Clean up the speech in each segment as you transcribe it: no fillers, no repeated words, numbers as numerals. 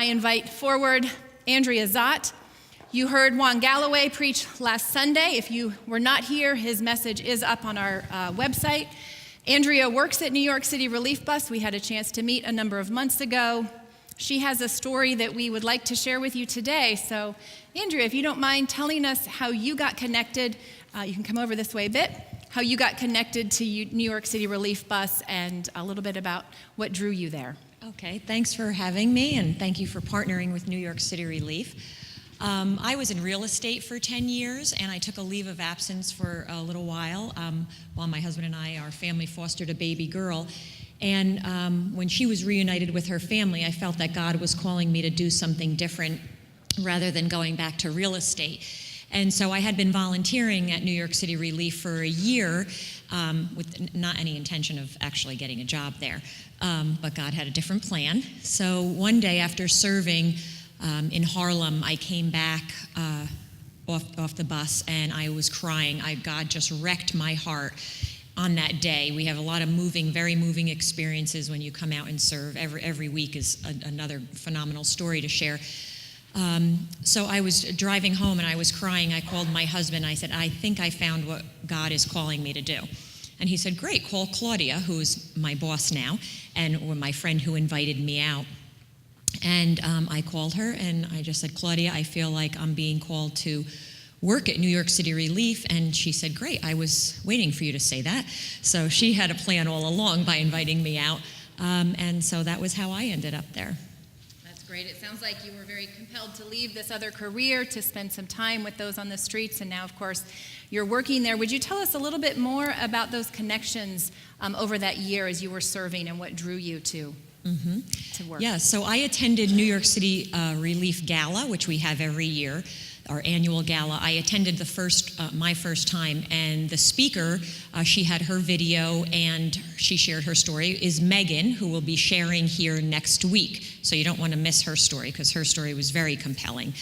I invite forward Andrea Szott. You heard Juan Galloway preach last Sunday. If you were not here, his message is up on our website. Andrea works at New York City Relief Bus. We had a chance to meet a number of months ago. She has a story that we would like to share with you today. So, Andrea, if you don't mind telling us how you got connected, you can come over this way a bit, how you got connected to New York City Relief Bus and a little bit about what drew you there. Okay, thanks for having me, and thank you for partnering with New York City Relief. I was in real estate for 10 years, and I took a leave of absence for a little while my husband and I, our family, fostered a baby girl. And when she was reunited with her family, I felt that God was calling me to do something different rather than going back to real estate. And so I had been volunteering at New York City Relief for a year with not any intention of actually getting a job there. But God had a different plan. So one day after serving in Harlem, I came back off the bus and I was crying. God just wrecked my heart on that day. We have a lot of very moving experiences when you come out and serve. Every week is another phenomenal story to share. So I was driving home and I was crying. I called my husband. I said, I think I found what God is calling me to do. And he said, great, call Claudia, who's my boss now, and my friend who invited me out. And I called her and I just said, Claudia, I feel like I'm being called to work at New York City Relief. And she said, great, I was waiting for you to say that. So she had a plan all along by inviting me out. And so that was how I ended up there. Great. It sounds like you were very compelled to leave this other career to spend some time with those on the streets, and now, of course, you're working there. Would you tell us a little bit more about those connections over that year as you were serving and what drew you to work? Yeah, so I attended New York City Relief Gala, which we have every year, our annual gala. I attended my first time, and the speaker, she had her video and she shared her story, is Megan, who will be sharing here next week. So you don't want to miss her story because her story was very compelling.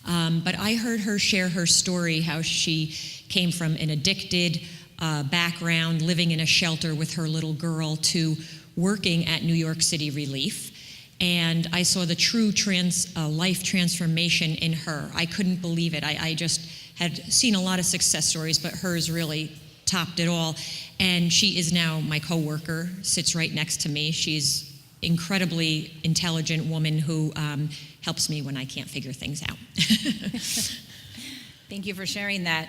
But I heard her share her story, how she came from an addicted background, living in a shelter with her little girl, to working at New York City Relief. And I saw the true life transformation in her. I couldn't believe it. I just had seen a lot of success stories, but hers really topped it all. And she is now my coworker, sits right next to me. She's an incredibly intelligent woman who helps me when I can't figure things out. Thank you for sharing that.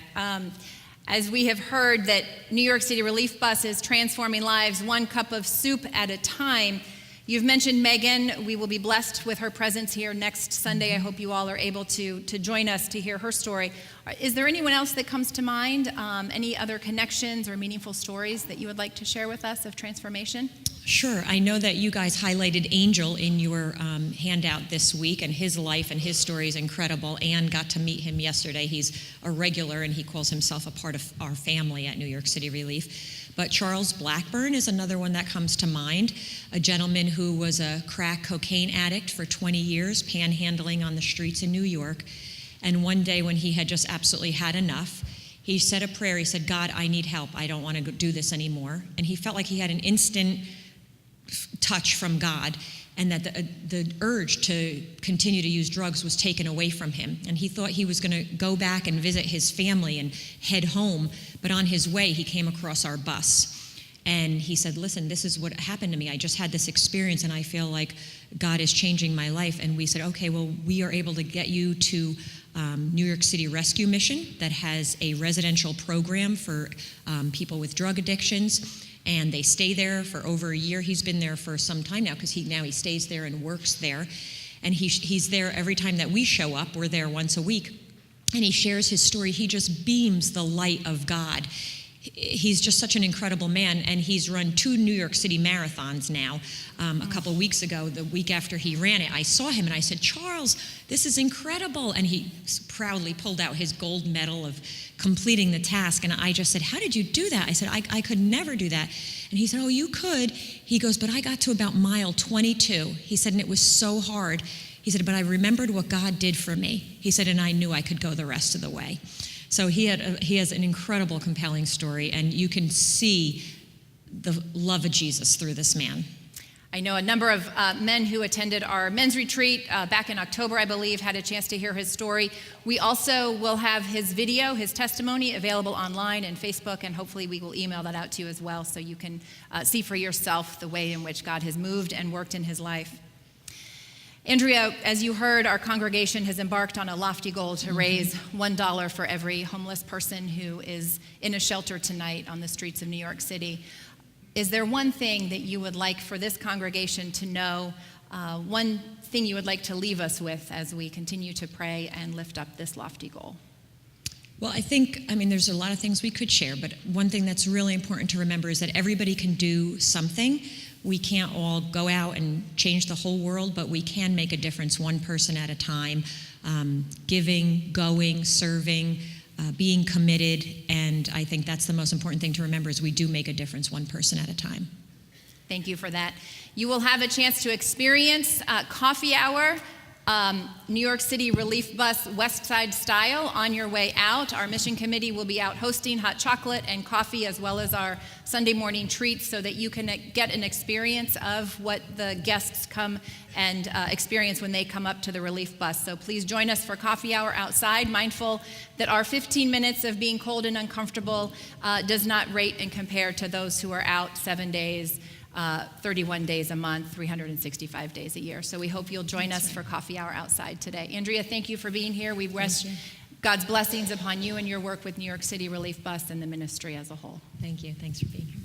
As we have heard that New York City Relief Bus is transforming lives one cup of soup at a time. You've mentioned Megan. We will be blessed with her presence here next Sunday. I hope you all are able to join us to hear her story. Is there anyone else that comes to mind? Any other connections or meaningful stories that you would like to share with us of transformation? Sure. I know that you guys highlighted Angel in your handout this week, and his life and his story is incredible. Anne got to meet him yesterday. He's a regular, and he calls himself a part of our family at New York City Relief. But Charles Blackburn is another one that comes to mind, a gentleman who was a crack cocaine addict for 20 years, panhandling on the streets in New York. And one day when he had just absolutely had enough, he said a prayer. He said, God, I need help. I don't want to do this anymore. And he felt like he had an instant touch from God, and that the urge to continue to use drugs was taken away from him. And he thought he was going to go back and visit his family and head home, but on his way, he came across our bus. And he said, listen, this is what happened to me. I just had this experience, and I feel like God is changing my life. And we said, okay, well, we are able to get you to New York City Rescue Mission that has a residential program for people with drug addictions. And they stay there for over a year. He's been there for some time now because he stays there and works there. And he's there every time that we show up. We're there once a week. And he shares his story. He just beams the light of God. He's just such an incredible man, and he's run 2 New York City marathons now. A couple of weeks ago, the week after he ran it, I saw him and I said, Charles, this is incredible. And he proudly pulled out his gold medal of completing the task. And I just said, how did you do that? I said, I could never do that. And he said, oh, you could. He goes, but I got to about mile 22. He said, and it was so hard. He said, but I remembered what God did for me. He said, and I knew I could go the rest of the way. So he has an incredible, compelling story, and you can see the love of Jesus through this man. I know a number of men who attended our men's retreat back in October, I believe, had a chance to hear his story. We also will have his video, his testimony, available online and Facebook, and hopefully we will email that out to you as well so you can see for yourself the way in which God has moved and worked in his life. Andrea, as you heard, our congregation has embarked on a lofty goal to raise $1 for every homeless person who is in a shelter tonight on the streets of New York City. Is there one thing that you would like for this congregation to know, one thing you would like to leave us with as we continue to pray and lift up this lofty goal? Well, I mean, there's a lot of things we could share, but one thing that's really important to remember is that everybody can do something. We can't all go out and change the whole world, but we can make a difference one person at a time, giving, going, serving, being committed, and I think that's the most important thing to remember is we do make a difference one person at a time. Thank you for that. You will have a chance to experience coffee hour, New York City Relief Bus West Side style on your way out. Our mission committee will be out hosting hot chocolate and coffee as well as our Sunday morning treats so that you can get an experience of what the guests come and experience when they come up to the relief bus. So please join us for coffee hour outside, mindful that our 15 minutes of being cold and uncomfortable does not rate and compare to those who are out 7 days, 31 days a month, 365 days a year. So we hope you'll join us for coffee hour outside today. Andrea, thank you for being here. We rest God's blessings upon you and your work with New York City Relief Bus and the ministry as a whole. Thank you. Thanks for being here.